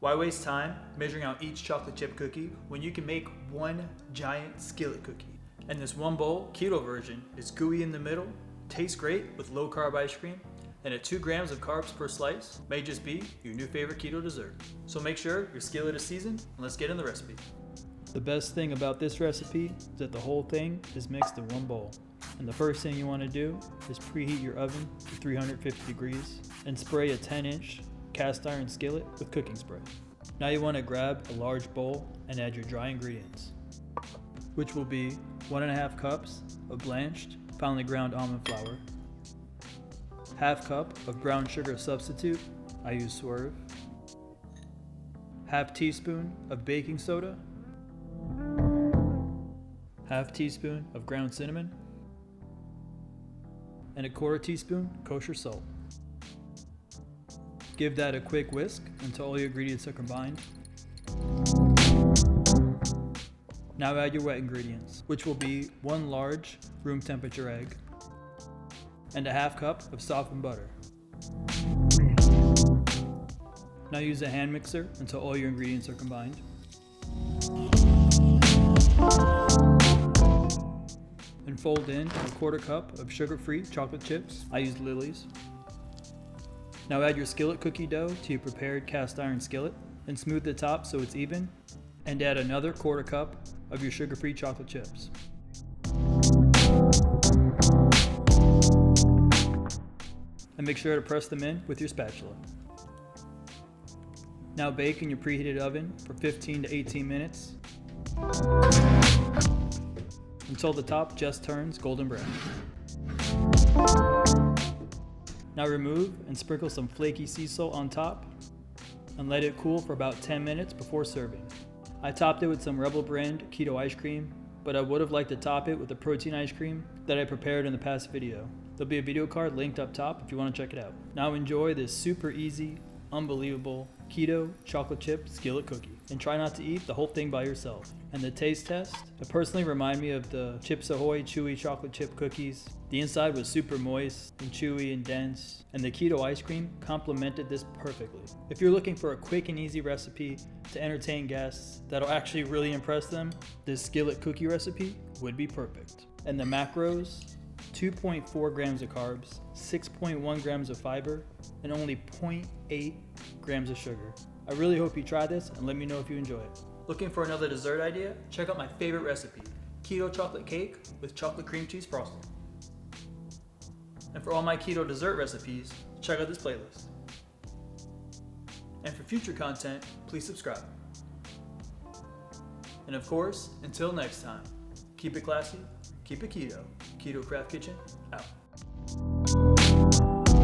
Why waste time measuring out each chocolate chip cookie when you can make one giant skillet cookie? And this one bowl keto version is gooey in the middle, tastes great with low carb ice cream, and at 2 grams of carbs per slice may just be your new favorite keto dessert. So make sure your skillet is seasoned, and let's get in the recipe. The best thing about this recipe is that the whole thing is mixed in one bowl. And the first thing you want to do is preheat your oven to 350 degrees and spray a 10-inch cast iron skillet with cooking spray. Now you want to grab a large bowl and add your dry ingredients, which will be 1.5 cups of blanched, finely ground almond flour, half cup of brown sugar substitute, I use Swerve, half teaspoon of baking soda, half teaspoon of ground cinnamon, and 1/4 teaspoon kosher salt. Give that a quick whisk until all your ingredients are combined. Now add your wet ingredients, which will be 1 large room temperature egg and a half cup of softened butter. Now use a hand mixer until all your ingredients are combined. And fold in 1/4 cup of sugar-free chocolate chips. I use Lily's. Now add your skillet cookie dough to your prepared cast iron skillet and smooth the top so it's even, and add another 1/4 cup of your sugar-free chocolate chips. And make sure to press them in with your spatula. Now bake in your preheated oven for 15 to 18 minutes until the top just turns golden brown. Now remove and sprinkle some flaky sea salt on top and let it cool for about 10 minutes before serving. I topped it with some Rebel brand keto ice cream, but I would have liked to top it with the protein ice cream that I prepared in the past video. There'll be a video card linked up top if you want to check it out. Now enjoy this super easy, unbelievable keto chocolate chip skillet cookie, and try not to eat the whole thing by yourself. And the taste test, it personally reminded me of the Chips Ahoy chewy chocolate chip cookies. The inside was super moist and chewy and dense, and the keto ice cream complemented this perfectly. If you're looking for a quick and easy recipe to entertain guests that'll actually really impress them, this skillet cookie recipe would be perfect. And the macros: 2.4 grams of carbs, 6.1 grams of fiber, and only 0.8 grams of sugar. I really hope you try this and let me know if you enjoy it. Looking for another dessert idea? Check out my favorite recipe, keto chocolate cake with chocolate cream cheese frosting. And for all my keto dessert recipes, check out this playlist. And for future content, please subscribe. And of course, until next time, keep it classy, keep it keto. Keto Craft Kitchen, out.